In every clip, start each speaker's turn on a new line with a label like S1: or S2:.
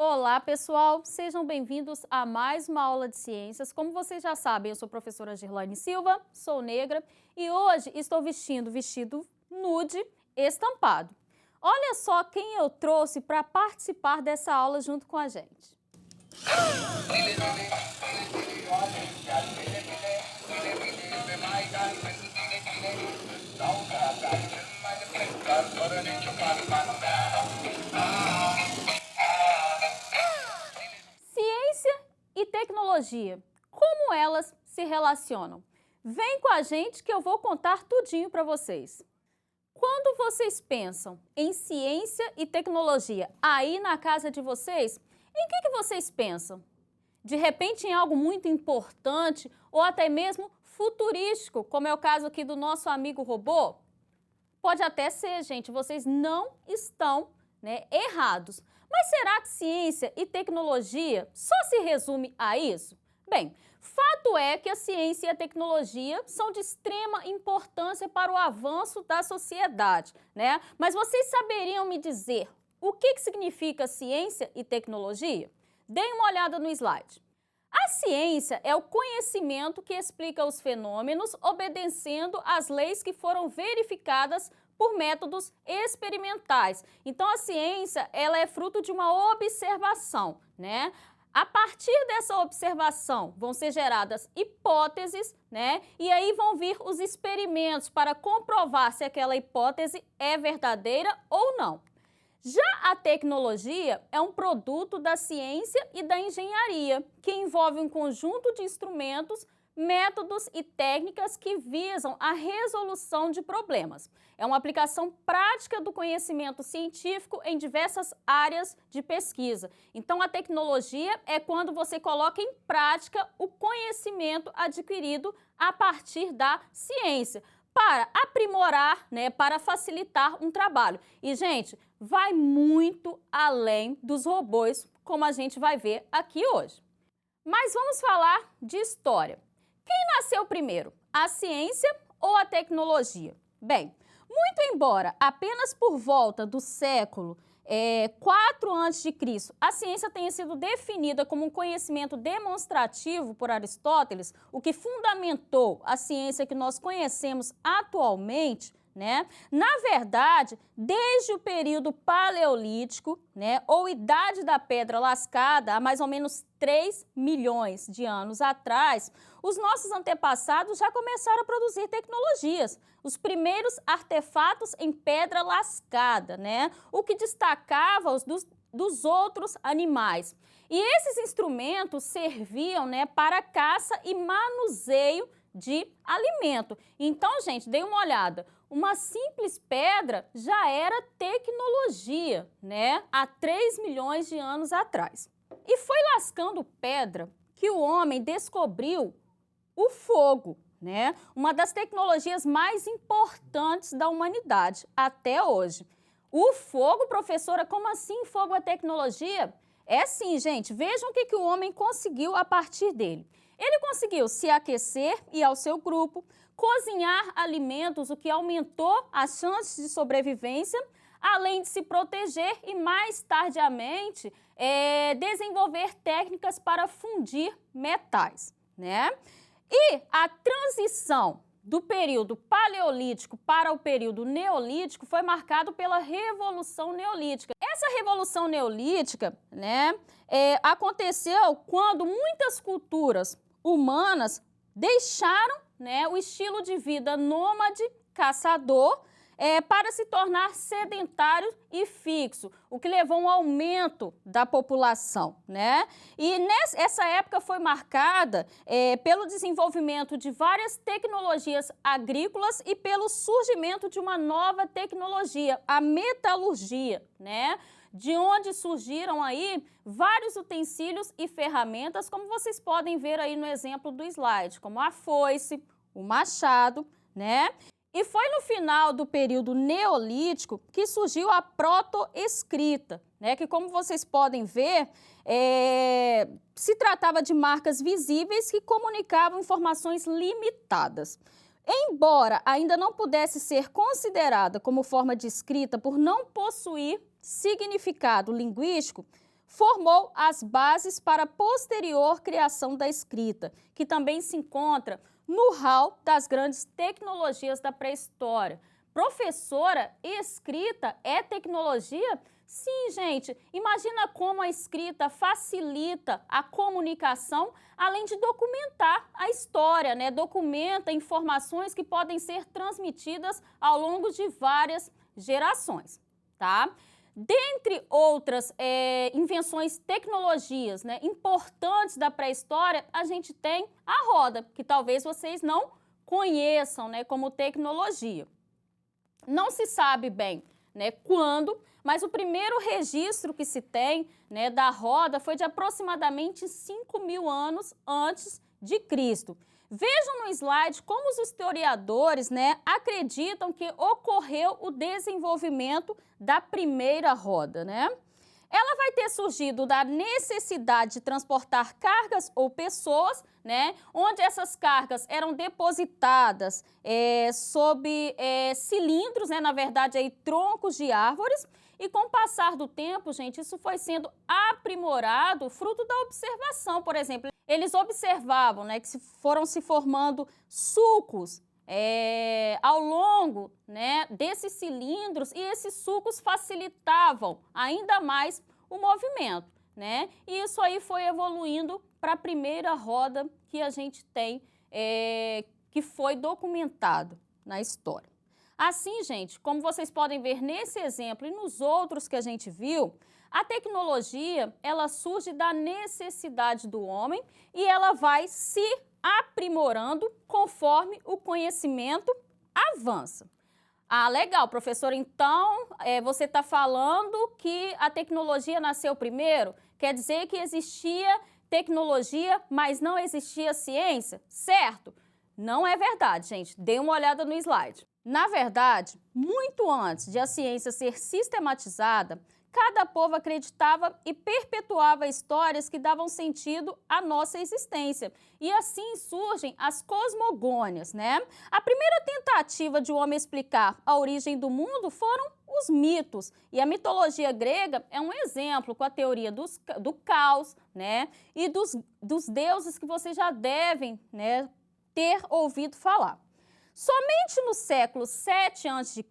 S1: Olá, pessoal! Sejam bem-vindos a mais uma aula de ciências. Como vocês já sabem, eu sou a professora Girlaine Silva, sou negra e hoje estou vestindo vestido nude estampado. Olha só quem eu trouxe para participar dessa aula junto com a gente. Ciência e tecnologia, como elas se relacionam? Vem com a gente que eu vou contar tudinho para vocês. Quando vocês pensam em ciência e tecnologia aí na casa de vocês, em que vocês pensam? De repente em algo muito importante ou até mesmo futurístico, como é o caso aqui do nosso amigo robô? Pode até ser, gente, vocês não estão, errados. Mas será que ciência e tecnologia só se resume a isso? Bem, fato é que a ciência e a tecnologia são de extrema importância para o avanço da sociedade, né? Mas vocês saberiam me dizer o que significa ciência e tecnologia? Deem uma olhada no slide. A ciência é o conhecimento que explica os fenômenos obedecendo às leis que foram verificadas por métodos experimentais. Então, a ciência, ela é fruto de uma observação, né? A partir dessa observação vão ser geradas hipóteses, né? E aí vão vir os experimentos para comprovar se aquela hipótese é verdadeira ou não. Já a tecnologia é um produto da ciência e da engenharia, que envolve um conjunto de instrumentos, métodos e técnicas que visam a resolução de problemas. É uma aplicação prática do conhecimento científico em diversas áreas de pesquisa. Então, a tecnologia é quando você coloca em prática o conhecimento adquirido a partir da ciência, para aprimorar, para facilitar um trabalho. E, gente, vai muito além dos robôs, como a gente vai ver aqui hoje. Mas vamos falar de história. Quem nasceu primeiro, a ciência ou a tecnologia? Bem, muito embora apenas por volta do século 4 a.C., a ciência tenha sido definida como um conhecimento demonstrativo por Aristóteles, o que fundamentou a ciência que nós conhecemos atualmente, né? Na verdade, desde o período paleolítico, ou idade da pedra lascada, há mais ou menos 3 milhões de anos atrás, os nossos antepassados já começaram a produzir tecnologias, os primeiros artefatos em pedra lascada, o que destacava-os dos outros animais. E esses instrumentos serviam, para caça e manuseio de alimento. Então, gente, dê uma olhada. Uma simples pedra já era tecnologia, há 3 milhões de anos atrás. E foi lascando pedra que o homem descobriu o fogo, uma das tecnologias mais importantes da humanidade até hoje. O fogo, professora, como assim fogo é tecnologia? É sim, gente. Vejam o que o homem conseguiu a partir dele. Ele conseguiu se aquecer e ao seu grupo, cozinhar alimentos, o que aumentou as chances de sobrevivência, além de se proteger e, mais tardiamente, desenvolver técnicas para fundir metais, E a transição do período paleolítico para o período neolítico foi marcado pela Revolução Neolítica. Essa Revolução Neolítica, aconteceu quando muitas culturas humanas deixaram, o estilo de vida nômade, caçador, para se tornar sedentário e fixo, o que levou a um aumento da população, E essa época foi marcada pelo desenvolvimento de várias tecnologias agrícolas e pelo surgimento de uma nova tecnologia, a metalurgia, De onde surgiram aí vários utensílios e ferramentas, como vocês podem ver aí no exemplo do slide, como a foice, o machado, E foi no final do período neolítico que surgiu a protoescrita, que, como vocês podem ver, se tratava de marcas visíveis que comunicavam informações limitadas. Embora ainda não pudesse ser considerada como forma de escrita por não possuir significado linguístico, formou as bases para a posterior criação da escrita, que também se encontra no hall das grandes tecnologias da pré-história. Professora, escrita é tecnologia? Sim, gente. Imagina como a escrita facilita a comunicação, além de documentar a história, né? Documenta informações que podem ser transmitidas ao longo de várias gerações, tá? Dentre outras invenções, tecnologias, né, importantes da pré-história, a gente tem a roda, que talvez vocês não conheçam, né, como tecnologia. Não se sabe bem, né, quando, mas o primeiro registro que se tem, né, da roda foi de aproximadamente 5.000 anos antes de Cristo. Vejam no slide como os historiadores, né, acreditam que ocorreu o desenvolvimento da primeira roda, né? Ela vai ter surgido da necessidade de transportar cargas ou pessoas, né, onde essas cargas eram depositadas sob cilindros, né, na verdade, aí, troncos de árvores, e com o passar do tempo, gente, isso foi sendo aprimorado fruto da observação. Por exemplo, eles observavam, né, que foram se formando sulcos ao longo, né, desses cilindros, e esses sulcos facilitavam ainda mais o movimento, né? E isso aí foi evoluindo para a primeira roda que a gente tem, que foi documentado na história. Assim, gente, como vocês podem ver nesse exemplo e nos outros que a gente viu, a tecnologia, ela surge da necessidade do homem e ela vai se aprimorando conforme o conhecimento avança. Ah, legal, professor. Então, você está falando que a tecnologia nasceu primeiro? Quer dizer que existia tecnologia, mas não existia ciência? Certo? Não é verdade, gente. Dê uma olhada no slide. Na verdade, muito antes de a ciência ser sistematizada, cada povo acreditava e perpetuava histórias que davam sentido à nossa existência. E assim surgem as cosmogônias, né? A primeira tentativa de o homem explicar a origem do mundo foram os mitos. E a mitologia grega é um exemplo com a teoria do caos, né? E dos deuses que vocês já devem, né, ter ouvido falar. Somente no século 7 a.C.,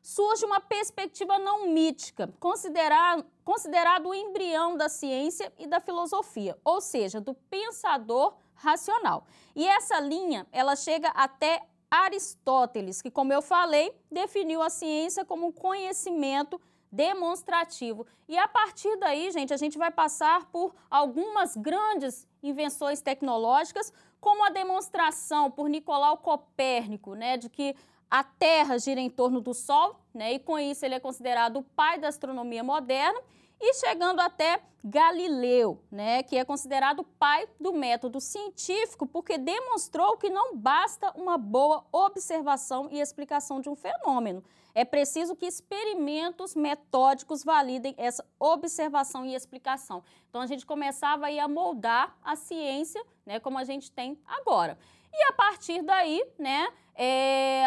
S1: surge uma perspectiva não mítica, considerado o embrião da ciência e da filosofia, ou seja, do pensador racional. E essa linha, ela chega até Aristóteles, que, como eu falei, definiu a ciência como um conhecimento demonstrativo. E a partir daí, gente, a gente vai passar por algumas grandes invenções tecnológicas, como a demonstração por Nicolau Copérnico, né, de que a Terra gira em torno do Sol, né, e com isso ele é considerado o pai da astronomia moderna, e chegando até Galileu, né, que é considerado o pai do método científico, porque demonstrou que não basta uma boa observação e explicação de um fenômeno. É preciso que experimentos metódicos validem essa observação e explicação. Então, a gente começava aí a moldar a ciência, né, como a gente tem agora. E a partir daí, né,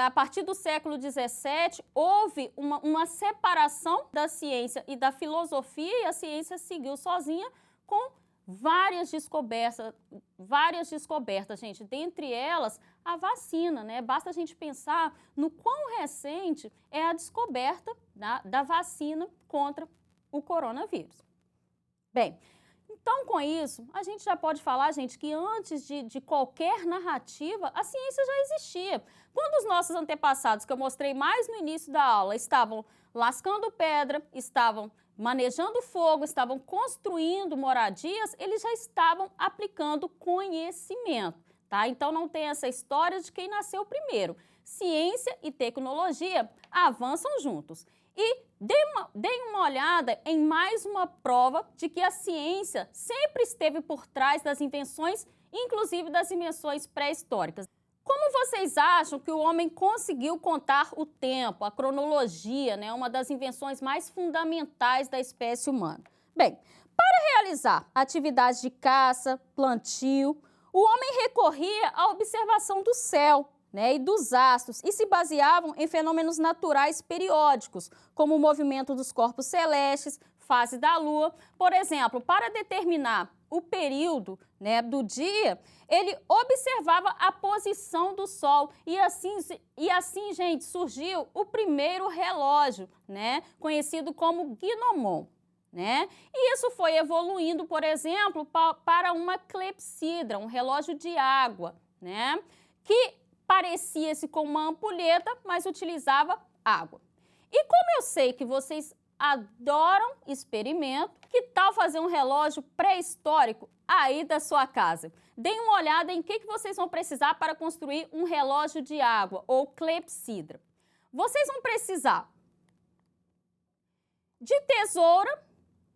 S1: a partir do século XVII, houve uma separação da ciência e da filosofia, e a ciência seguiu sozinha com várias descobertas, gente. Dentre elas, a vacina, né? Basta a gente pensar no quão recente é a descoberta da vacina contra o coronavírus. Bem, então, com isso, a gente já pode falar, gente, que antes de qualquer narrativa, a ciência já existia. Quando os nossos antepassados, que eu mostrei mais no início da aula, estavam lascando pedra, estavam manejando fogo, estavam construindo moradias, eles já estavam aplicando conhecimento, tá? Então, não tem essa história de quem nasceu primeiro. Ciência e tecnologia avançam juntos. E deem uma olhada em mais uma prova de que a ciência sempre esteve por trás das invenções, inclusive das invenções pré-históricas. Como vocês acham que o homem conseguiu contar o tempo, a cronologia, né, uma das invenções mais fundamentais da espécie humana? Bem, para realizar atividades de caça, plantio, o homem recorria à observação do céu, né, e dos astros, e se baseavam em fenômenos naturais periódicos, como o movimento dos corpos celestes, fases da Lua. Por exemplo, para determinar o período, né, do dia, ele observava a posição do Sol e assim, gente, surgiu o primeiro relógio, né, conhecido como gnomon, né? E isso foi evoluindo, por exemplo, para uma clepsidra, um relógio de água, né, que parecia-se com uma ampulheta, mas utilizava água. E como eu sei que vocês adoram experimento, que tal fazer um relógio pré-histórico aí da sua casa? Deem uma olhada em que vocês vão precisar para construir um relógio de água ou clepsidra. Vocês vão precisar de tesoura,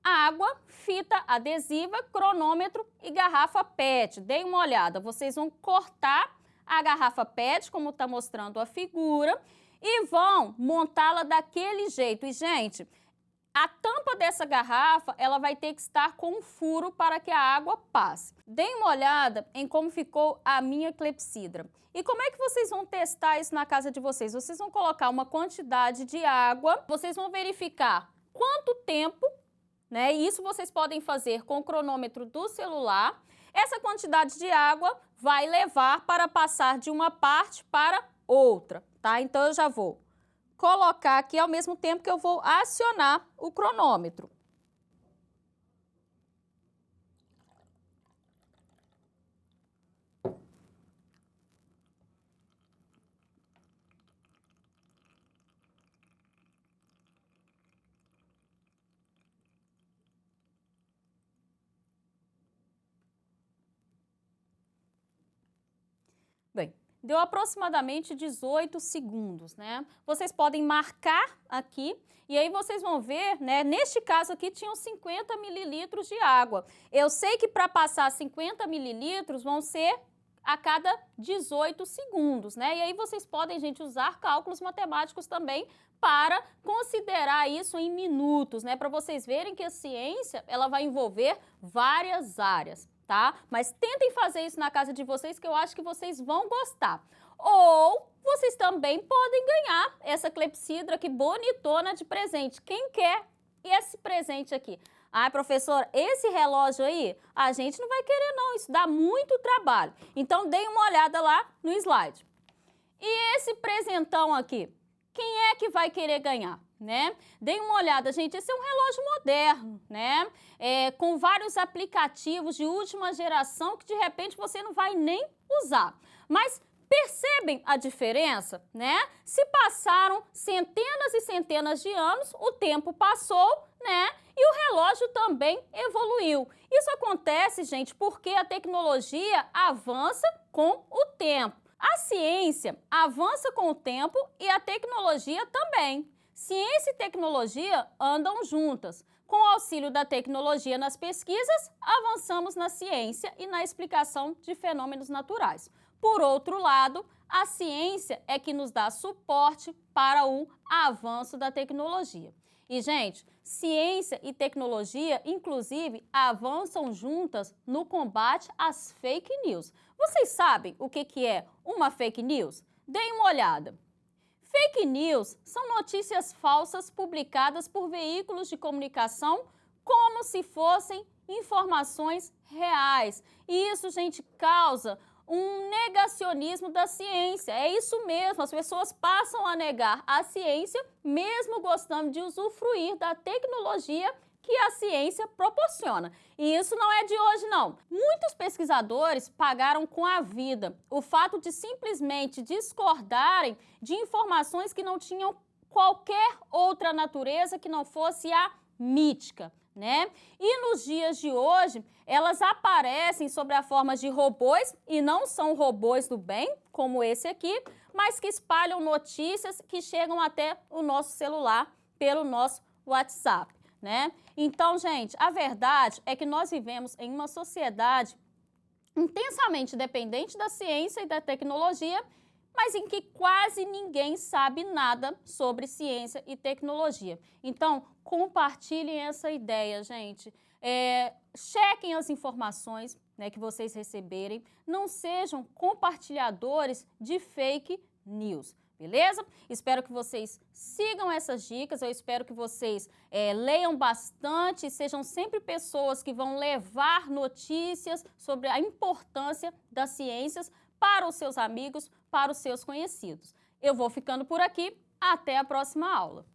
S1: água, fita adesiva, cronômetro e garrafa PET. Deem uma olhada, vocês vão cortar a garrafa PET, como está mostrando a figura, e vão montá-la daquele jeito. E, gente, a tampa dessa garrafa, ela vai ter que estar com um furo para que a água passe. Deem uma olhada em como ficou a minha clepsidra. E como é que vocês vão testar isso na casa de vocês? Vocês vão colocar uma quantidade de água, vocês vão verificar quanto tempo, né? Isso vocês podem fazer com o cronômetro do celular. Essa quantidade de água vai levar para passar de uma parte para outra, tá? Então, eu já vou colocar aqui ao mesmo tempo que eu vou acionar o cronômetro. Bem, deu aproximadamente 18 segundos, né? Vocês podem marcar aqui e aí vocês vão ver, né? Neste caso aqui tinham 50 mililitros de água. Eu sei que para passar 50 mililitros vão ser a cada 18 segundos, né? E aí vocês podem, gente, usar cálculos matemáticos também para considerar isso em minutos, né? Para vocês verem que a ciência, ela vai envolver várias áreas, tá? Mas tentem fazer isso na casa de vocês, que eu acho que vocês vão gostar. Ou vocês também podem ganhar essa clepsidra aqui bonitona de presente. Quem quer esse presente aqui? Ah, professora, esse relógio aí, a gente não vai querer não, isso dá muito trabalho. Então, deem uma olhada lá no slide. E esse presentão aqui, quem é que vai querer ganhar, né? Deem uma olhada, gente, esse é um relógio moderno, né? Com vários aplicativos de última geração que de repente você não vai nem usar. Mas percebem a diferença, né? Se passaram centenas e centenas de anos, o tempo passou, né? E o relógio também evoluiu. Isso acontece, gente, porque a tecnologia avança com o tempo. A ciência avança com o tempo e a tecnologia também. Ciência e tecnologia andam juntas. Com o auxílio da tecnologia nas pesquisas, avançamos na ciência e na explicação de fenômenos naturais. Por outro lado, a ciência é que nos dá suporte para o avanço da tecnologia. E, gente, ciência e tecnologia, inclusive, avançam juntas no combate às fake news. Vocês sabem o que é uma fake news? Deem uma olhada. Fake news são notícias falsas publicadas por veículos de comunicação como se fossem informações reais. E isso, gente, causa um negacionismo da ciência. É isso mesmo, as pessoas passam a negar a ciência, mesmo gostando de usufruir da tecnologia que a ciência proporciona. E isso não é de hoje, não. Muitos pesquisadores pagaram com a vida o fato de simplesmente discordarem de informações que não tinham qualquer outra natureza que não fosse a mítica, né? E nos dias de hoje, elas aparecem sob a forma de robôs, e não são robôs do bem, como esse aqui, mas que espalham notícias que chegam até o nosso celular pelo nosso WhatsApp, né? Então, gente, a verdade é que nós vivemos em uma sociedade intensamente dependente da ciência e da tecnologia, mas em que quase ninguém sabe nada sobre ciência e tecnologia. Então, compartilhem essa ideia, gente. Chequem as informações, né, que vocês receberem. Não sejam compartilhadores de fake news. Beleza? Espero que vocês sigam essas dicas, eu espero que vocês leiam bastante, sejam sempre pessoas que vão levar notícias sobre a importância das ciências para os seus amigos, para os seus conhecidos. Eu vou ficando por aqui, até a próxima aula.